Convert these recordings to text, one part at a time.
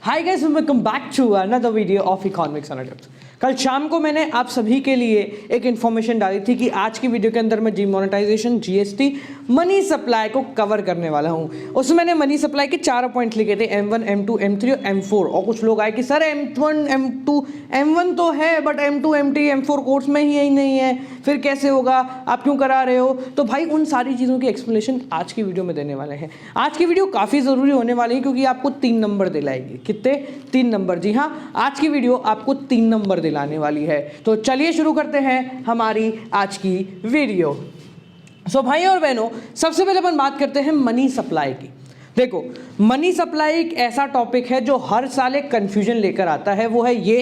Hi guys, welcome back to another video of economics on tips. कल शाम को मैंने आप सभी के लिए एक इन्फॉर्मेशन डाली थी कि आज की वीडियो के अंदर मैं डीमोनेटाइजेशन, जीएसटी, मनी सप्लाई को कवर करने वाला हूं। उसमें मैंने मनी सप्लाई के 4 पॉइंट लिखे थे, M1, M2, M3 और M4। और कुछ लोग आए कि सर M1, M2, M1 तो है but M2, M3, M4 course में ही नहीं है, फिर कैसे होगा, आप क्यों करा रहे हो? तो भाई उन सारी चीज़ों की एक्सप्लेनेशन आज की वीडियो में देने वाले हैं। आज की वीडियो काफ़ी ज़रूरी होने वाली है क्योंकि आपको 3 नंबर दिलाएगी। कितने? 3 नंबर। जी हाँ, आज की वीडियो आपको 3 नंबर दिलाने वाली है। तो चलिए शुरू करते हैं हमारी आज की वीडियो। सो भाई और बहनों, सबसे पहले अपन बात करते हैं मनी सप्लाई की। देखो, मनी सप्लाई एक ऐसा टॉपिक है जो हर साल एक कंफ्यूजन लेकर आता है। वो है ये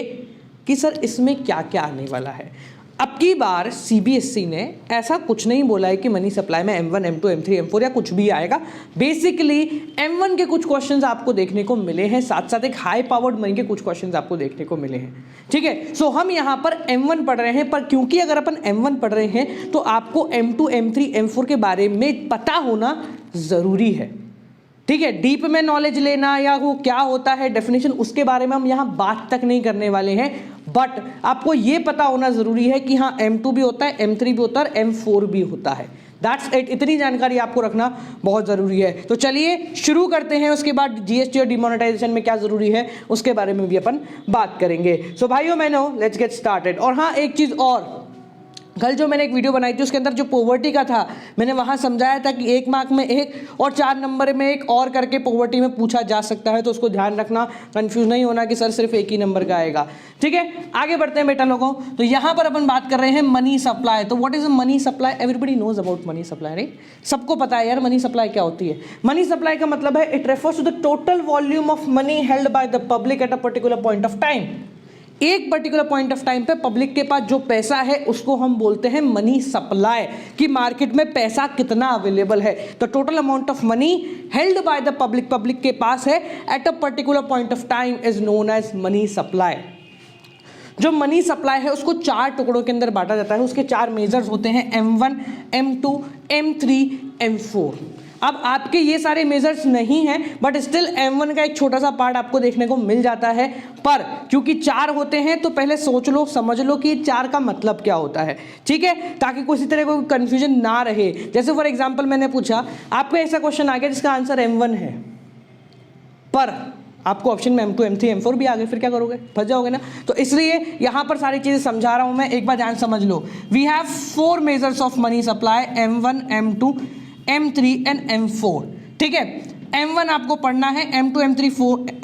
कि सर इसमें क्या क्या आने वाला है। अब की बार सीबीएसई ने ऐसा कुछ नहीं बोला है कि मनी सप्लाई में M1, M2, M3, M4 या कुछ भी आएगा। बेसिकली M1 के कुछ क्वेश्चंस आपको देखने को मिले हैं, साथ साथ एक हाई पावर्ड मनी के कुछ क्वेश्चंस आपको देखने को मिले हैं। ठीक है, सो हम यहाँ पर M1 पढ़ रहे हैं, पर क्योंकि अगर अपन M1 पढ़ रहे हैं तो आपको M2, M3, M4 के बारे में पता होना ज़रूरी है। ठीक है, डीप में नॉलेज लेना या वो क्या होता है डेफिनेशन, उसके बारे में हम यहाँ बात तक नहीं करने वाले हैं। बट आपको ये पता होना जरूरी है कि हाँ M2 भी होता है, M3 भी होता है और M4 भी होता है। That's it. इतनी जानकारी आपको रखना बहुत ज़रूरी है। तो चलिए शुरू करते हैं। उसके बाद जीएसटी और डिमोनेटाइजेशन में क्या ज़रूरी है उसके बारे में भी अपन बात करेंगे। सो भाइयों बहनों, लेट्स गेट स्टार्टेड। और हाँ, एक चीज़ और, कल जो मैंने एक वीडियो बनाई थी उसके अंदर जो पॉवर्टी का था, मैंने वहाँ समझाया था कि 1 मार्क में 1 और 4 नंबर में 1 और करके पॉवर्टी में पूछा जा सकता है। तो उसको ध्यान रखना, कंफ्यूज नहीं होना कि सर सिर्फ 1 ही नंबर का आएगा। ठीक है, आगे बढ़ते हैं बेटा लोगों। तो यहाँ पर अपन बात कर रहे हैं मनी सप्लाई। तो what is money supply? Everybody knows about money supply, right? सबको पता है यार मनी सप्लाई क्या होती है। मनी सप्लाई का मतलब है it refers to the total volume of money held by the public at a particular point of time. एक पर्टिकुलर पॉइंट ऑफ टाइम पे पब्लिक के पास जो पैसा है उसको हम बोलते हैं मनी सप्लाई, कि मार्केट में पैसा कितना अवेलेबल है। The total amount of money held by the public के पास है at a particular point of time is known as money supply. जो मनी सप्लाई है उसको 4 टुकड़ों के अंदर बांटा जाता है। उसके 4 मेजर्स होते हैं, M1, M2, M3, M4। अब आपके ये सारे मेजर्स नहीं हैं बट स्टिल M1 का एक छोटा सा पार्ट आपको देखने को मिल जाता है। पर क्योंकि 4 होते हैं तो पहले सोच लो, समझ लो कि 4 का मतलब क्या होता है। ठीक है, ताकि किसी तरह कोई कंफ्यूजन ना रहे। जैसे फॉर एग्जांपल मैंने पूछा, आपको ऐसा क्वेश्चन आ गया जिसका आंसर M1 है, पर आपको ऑप्शन में M2, M3, M4 भी आ गए, फिर क्या करोगे? फंस जाओगे ना। तो इसलिए यहां पर सारी चीजें समझा रहा हूं मैं, एक बार ध्यान समझ लो। We have 4 measures of money supply, M1, M2, M3 and M4। ठीक है, M1 आपको पढ़ना है, M2, M3,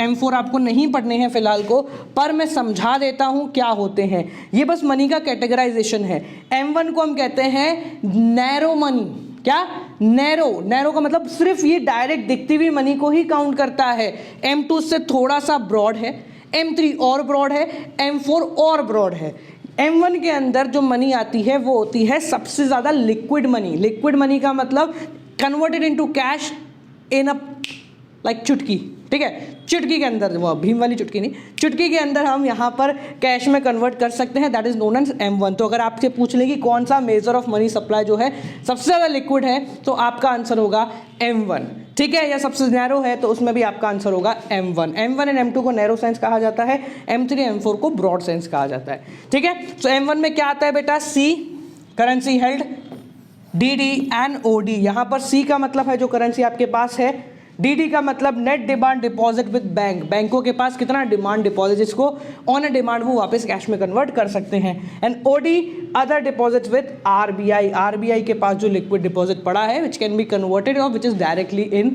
M4 आपको नहीं पढ़ने हैं फिलहाल को, पर मैं समझा देता हूं क्या होते हैं। ये बस मनी का कैटेगराइजेशन है। M1 को हम कहते हैं नैरो मनी। क्या? नैरो का मतलब सिर्फ ये डायरेक्ट दिखती हुई मनी को ही काउंट करता है। M2 से थोड़ा सा ब्रॉड है, M3 और ब्रॉड है, M4 और ब्रॉड है। M1 के अंदर जो मनी आती है वो होती है सबसे ज्यादा लिक्विड मनी। लिक्विड मनी का मतलब converted into cash in a like चुटकी। ठीक है, चुटकी के अंदर, वो भीम वाली चुटकी नहीं, चुटकी के अंदर हम यहाँ पर कैश में कन्वर्ट कर सकते हैं। That is known as M1। तो अगर आपसे पूछ ले कि कौन सा मेजर ऑफ मनी सप्लाई जो है सबसे ज़्यादा लिक्विड है, तो आपका आंसर होगा M1। ठीक है, या सबसे नैरो है तो उसमें भी आपका आंसर होगा M1। M1 एंड M2 को नैरो सेंस कहा जाता है, M3, M4 को ब्रॉड सेंस कहा जाता है। ठीक है, तो M1 में क्या आता है बेटा? C, currency held, DD and OD। यहाँ पर C का मतलब है जो करेंसी आपके पास है, DD का मतलब net demand deposit with bank. बैंकों के पास कितना डिमांड डिपॉजिट, जिसको ऑन अ डिमांड वो वापस कैश में कन्वर्ट कर सकते हैं। And OD other deposit with RBI। RBI के पास जो लिक्विड डिपॉजिट पड़ा है विच कैन बी कन्वर्टेड और which is directly in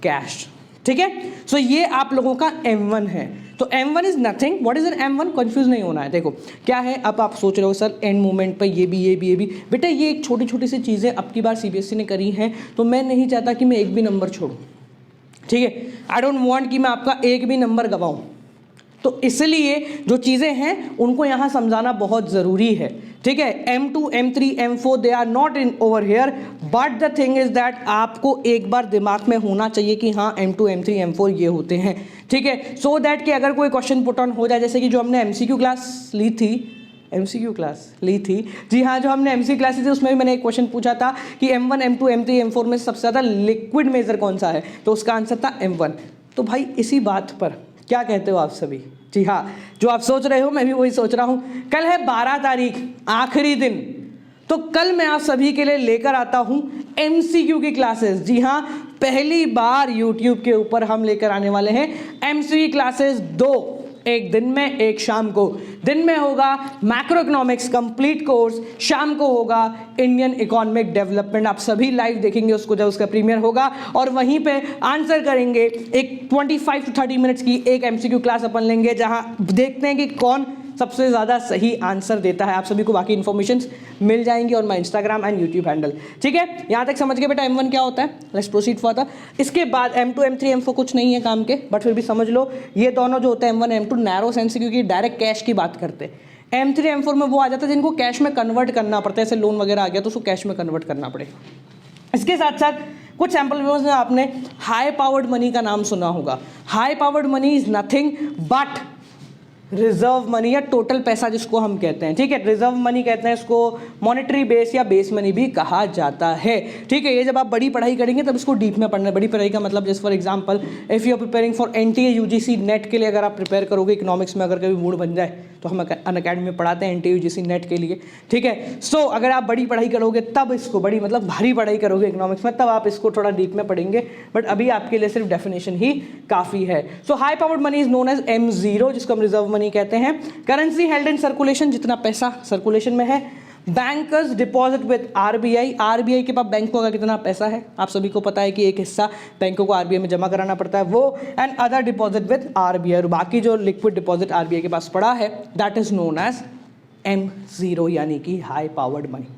cash. ठीक है, सो ये आप लोगों का M1 है। तो M1 is nothing. What is an M1? Confuse नहीं होना है। देखो क्या है, अब आप सोच रहे हो सर एंड मोमेंट पर ये भी बेटा, ये एक छोटी छोटी सी चीज़ें अब की बार सीबीएसई ने करी हैं, तो मैं नहीं चाहता कि मैं एक भी नंबर छोड़ूं। ठीक है, आई डोंट वांट कि मैं आपका एक भी नंबर गवाऊं। तो इसलिए जो चीज़ें हैं उनको यहाँ समझाना बहुत ज़रूरी है। ठीक है, M2, M3, M4 they are not in over here, but the thing is that आपको एक बार दिमाग में होना चाहिए कि हाँ M2, M3, M4 ये होते हैं। ठीक है, सो दैट कि अगर कोई क्वेश्चन पुट ऑन हो जाए, जैसे कि जो हमने MCQ क्लास ली थी, जी हाँ, जो हमने MCQ क्लास ली थी उसमें भी मैंने एक क्वेश्चन पूछा था कि M1, M2, M3, M4 में सबसे ज़्यादा लिक्विड मेजर कौन सा है, तो उसका आंसर था M1। तो भाई इसी बात पर क्या कहते हो आप सभी? जी हाँ, जो आप सोच रहे हो मैं भी वही सोच रहा हूँ। कल है 12 तारीख, आखिरी दिन, तो कल मैं आप सभी के लिए लेकर आता हूँ MCQ की क्लासेस। जी हाँ, पहली बार YouTube के ऊपर हम लेकर आने वाले हैं MCQ क्लासेस 2, एक दिन में एक शाम को। दिन में होगा मैक्रो इकोनॉमिक्स कंप्लीट कोर्स, शाम को होगा इंडियन इकोनॉमिक डेवलपमेंट। आप सभी लाइव देखेंगे उसको जब उसका प्रीमियर होगा, और वहीं पे आंसर करेंगे। एक 25 to 30 मिनट्स की एक MCQ क्लास अपन लेंगे, जहां देखते हैं कि कौन सबसे ज़्यादा सही आंसर देता है। आप सभी को बाकी इन्फॉर्मेशन मिल जाएंगी on my Instagram and YouTube handle. ठीक है, यहाँ तक समझ गए बेटा M1 क्या होता है? Let's proceed further. इसके बाद M2 M3 M4 कुछ नहीं है काम के, बट फिर भी समझ लो ये दोनों जो होते हैं M1 M2 नैरो सेंस, क्योंकि डायरेक्ट कैश की बात करते हैं। M3 M4 में वो आ जाता है जिनको कैश में कन्वर्ट करना पड़ता है, जैसे लोन वगैरह आ गया तो उसको कैश में कन्वर्ट करना पड़ेगा। इसके साथ साथ कुछ सैम्पल पेपर्स में आपने हाई पावर्ड मनी का नाम सुना होगा। High powered money is nothing but reserve money, या टोटल पैसा जिसको हम कहते हैं। ठीक है, रिजर्व मनी कहते हैं इसको, मॉनेटरी बेस या बेस मनी भी कहा जाता है। ठीक है, ये जब आप बड़ी पढ़ाई करेंगे तब इसको डीप में पढ़ना है। बड़ी पढ़ाई का मतलब जैसे for example if you are preparing for NTA UGC net के लिए, अगर आप प्रिपेयर करोगे इकोनॉमिक्स में, अगर कभी मूड बन जाए तो हम अनअकैडमी में पढ़ाते हैं NTA UGC नेट के लिए। ठीक है, सो अगर आप बड़ी पढ़ाई करोगे तब इसको, बड़ी मतलब भारी पढ़ाई करोगे इकोनॉमिक्स में, तब आप इसको थोड़ा डीप में पढ़ेंगे, बट अभी आपके लिए सिर्फ डेफिनेशन ही काफ़ी है। So high powered money is known as M0, जिसको हम रिजर्व मनी कहते हैं। करेंसी हेल्ड इन सर्कुलेशन, जितना पैसा सर्कुलेशन में है। बैंकर्स डिपॉजिट विद RBI के पास बैंकों का कितना पैसा है, आप सभी को पता है कि एक हिस्सा बैंकों को RBI में जमा कराना पड़ता है, वो। And other deposit with RBI, और बाकी जो लिक्विड डिपॉजिट RBI के पास पड़ा है that is known as M0, यानी कि हाई पावर्ड मनी।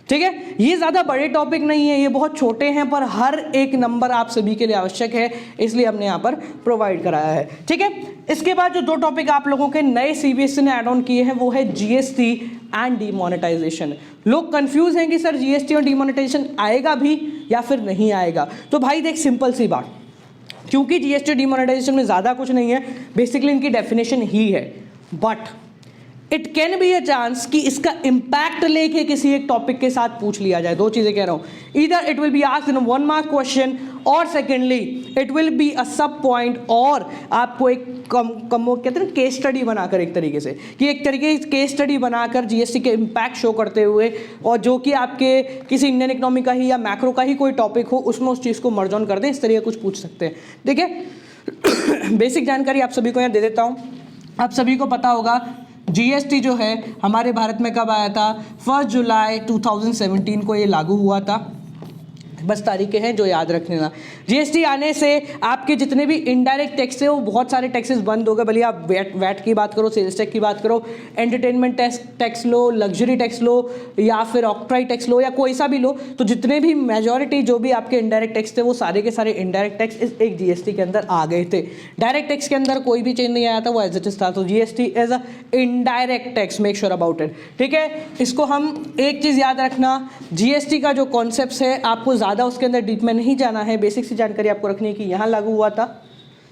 ठीक है, ये ज़्यादा बड़े टॉपिक नहीं है, ये बहुत छोटे हैं, पर हर एक नंबर आप सभी के लिए आवश्यक है, इसलिए हमने यहाँ पर प्रोवाइड कराया है। ठीक है, इसके बाद जो 2 टॉपिक आप लोगों के नए CBSE ने ऐड ऑन किए हैं वो है GST एंड डीमोनेटाइजेशन। लोग कंफ्यूज हैं कि सर GST और डीमोनेटाइजेशन आएगा भी या फिर नहीं आएगा। तो भाई देख, सिंपल सी बात, क्योंकि GST और डीमोनेटाइजेशन में ज़्यादा कुछ नहीं है, बेसिकली इनकी डेफिनेशन ही है, but it can be a chance कि इसका इंपैक्ट लेके किसी एक टॉपिक के साथ पूछ लिया जाए। 2 चीजें कह रहा हूं, either it will be asked in 1 mark question, और secondly it will be a sub point, और आपको एक कहते हैं केस स्टडी बनाकर, एक तरीके से कि एक तरीके केस स्टडी बनाकर GST के इंपैक्ट शो करते हुए, और जो कि आपके किसी इंडियन इकोनॉमी का ही या मैक्रो का ही कोई टॉपिक हो उसमें उस चीज़ को मर्ज ऑन कर दें, इस तरीके कुछ पूछ सकते हैं। ठीक है, बेसिक जानकारी आप सभी को यहाँ दे देता हूँ। आप सभी को पता होगा GST जो है हमारे भारत में कब आया था? 1 जुलाई 2017 को ये लागू हुआ था। बस तारीखें हैं जो याद रखने ना। GST आने से आपके जितने भी इनडायरेक्ट टैक्स है वो बहुत सारे टैक्सेस बंद हो गए, भले आप वैट की बात करो, सेल्स टैक्स की बात करो, एंटरटेनमेंट टैक्स लो, लग्जरी टैक्स लो, या फिर ऑक्ट्राई टैक्स लो, या कोई सा भी लो, तो जितने भी मेजॉरिटी जो भी आपके इनडायरेक्ट टैक्स थे वो सारे के सारे इनडायरेक्ट टैक्स इस एक GST के अंदर आ गए थे। डायरेक्ट टैक्स के अंदर कोई भी चेंज नहीं आया था, वो एज इट इज था। तो GST as a indirect tax, make sure about it. ठीक है, इसको हम एक चीज़ याद रखना, GST का जो कॉन्सेप्ट है आपको ज़्यादा उसके अंदर डीप में नहीं जाना है, बेसिक सी जानकारी आपको रखनी है कि यहाँ लागू हुआ था।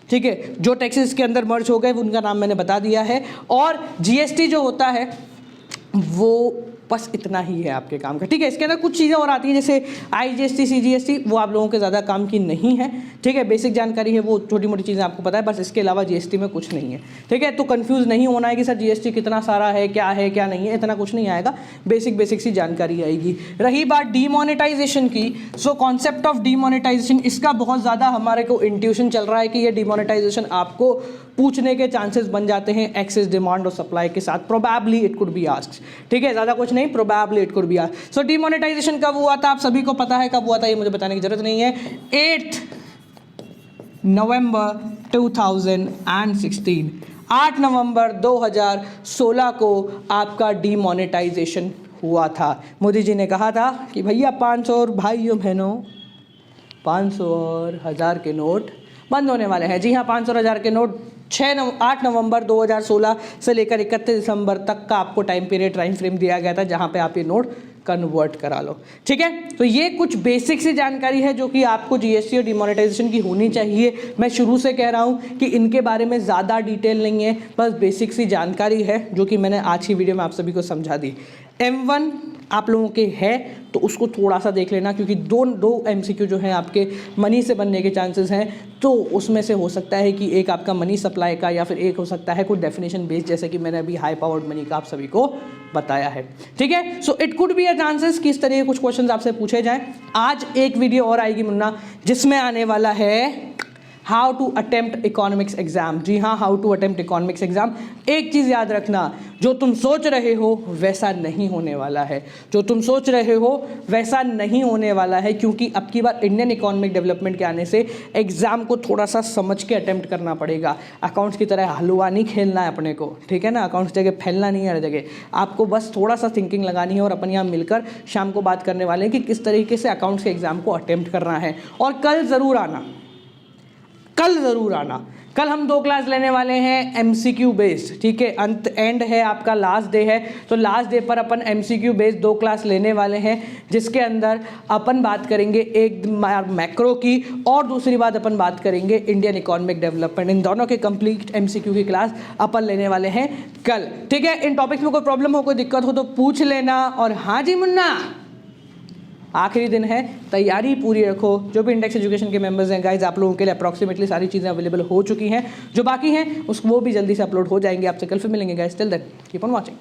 ठीक है, जो टैक्सेस के अंदर मर्ज हो गए उनका नाम मैंने बता दिया है, और GST जो होता है वो बस इतना ही है आपके काम का। ठीक है, इसके अंदर कुछ चीज़ें और आती हैं जैसे IGST CGST, वो आप लोगों के ज़्यादा काम की नहीं है। ठीक है, बेसिक जानकारी है, वो छोटी मोटी चीज़ें आपको पता है, बस इसके अलावा GST में कुछ नहीं है। ठीक है, तो कंफ्यूज नहीं होना है कि सर GST कितना सारा है क्या नहीं है, इतना कुछ नहीं आएगा, बेसिक सी जानकारी आएगी। रही बात डीमोनेटाइजेशन की, सो कॉन्सेप्ट ऑफ डीमोनेटाइजेशन, इसका बहुत ज़्यादा हमारे को इंट्यूशन चल रहा है कि ये डीमोनेटाइजेशन आपको पूछने के चांसेस बन जाते हैं एक्सेस डिमांड और सप्लाई के साथ। Probably it could be asked. ठीक है, ज़्यादा कुछ नहीं, probably it could be asked. So demonetization कब हुआ था आप सभी को पता है, कब हुआ था ये मुझे बताने की जरूरत नहीं है। 8 नवंबर 2016, 8 नवंबर 2016 को आपका डीमोनेटाइजेशन हुआ था। मोदी जी ने कहा था कि भैया 500 और भाइयों बहनों 500 और 1000 के नोट बंद होने वाले हैं। जी हाँ, 500 और 1000 के नोट 8 नवंबर 2016 से लेकर 31 दिसंबर तक का आपको टाइम फ्रेम दिया गया था, जहाँ पे आप ये नोट कन्वर्ट करा लो। ठीक है, तो ये कुछ बेसिक सी जानकारी है जो कि आपको GST और डिमोनेटाइजेशन की होनी चाहिए। मैं शुरू से कह रहा हूँ कि इनके बारे में ज़्यादा डिटेल नहीं है, बस बेसिक सी जानकारी है जो कि मैंने आज की वीडियो में आप सभी को समझा दी। M1 आप लोगों के है तो उसको थोड़ा सा देख लेना, क्योंकि दो MCQ जो है आपके मनी से बनने के चांसेस हैं। तो उसमें से हो सकता है कि एक आपका मनी सप्लाई का, या फिर एक हो सकता है कोई डेफिनेशन बेस्ड, जैसे कि मैंने अभी हाई पावर्ड मनी का आप सभी को बताया है। ठीक है, so it could be a chances कि इस तरह के कुछ क्वेश्चंस आपसे पूछे जाएं। आज एक वीडियो और आएगी मुन्ना, जिसमें आने वाला है how to attempt economics exam. जी हाँ, how to attempt economics exam. एक चीज़ याद रखना, जो तुम सोच रहे हो वैसा नहीं होने वाला है, जो तुम सोच रहे हो वैसा नहीं होने वाला है, क्योंकि अब की बार इंडियन इकोनॉमिक डेवलपमेंट के आने से एग्जाम को थोड़ा सा समझ के अटेम्प्ट करना पड़ेगा। अकाउंट्स की तरह हलवा नहीं खेलना है अपने को, ठीक है ना। अकाउंट्स जगह फैलना नहीं है हर जगह, आपको बस थोड़ा सा थिंकिंग लगानी है। और अपन यहाँ मिलकर शाम को बात करने वाले हैं कि किस तरीके से अकाउंट्स के एग्जाम को अटेम्प्ट करना है। और कल ज़रूर आना, कल ज़रूर आना। कल हम 2 क्लास लेने वाले हैं MCQ बेस्ड, ठीक है। अंत एंड है आपका, लास्ट डे है, तो लास्ट डे पर अपन MCQ बेस्ड 2 क्लास लेने वाले हैं, जिसके अंदर अपन बात करेंगे एक मैक्रो की और दूसरी बात अपन बात करेंगे इंडियन इकोनॉमिक डेवलपमेंट। इन दोनों के कंप्लीट MCQ की क्लास अपन लेने वाले हैं कल, ठीक है। इन टॉपिक्स में कोई प्रॉब्लम हो, कोई दिक्कत हो तो पूछ लेना। और हाँ जी मुन्ना, आखिरी दिन है, तैयारी पूरी रखो। जो भी इंडेक्स एजुकेशन के मेंबर्स हैं गाइज, आप लोगों के लिए अप्रॉक्सीमेटली सारी चीज़ें अवेलेबल हो चुकी हैं, जो बाकी हैं उस वो भी जल्दी से अपलोड हो जाएंगे। आपसे कल फिर मिलेंगे guys, till then keep on watching.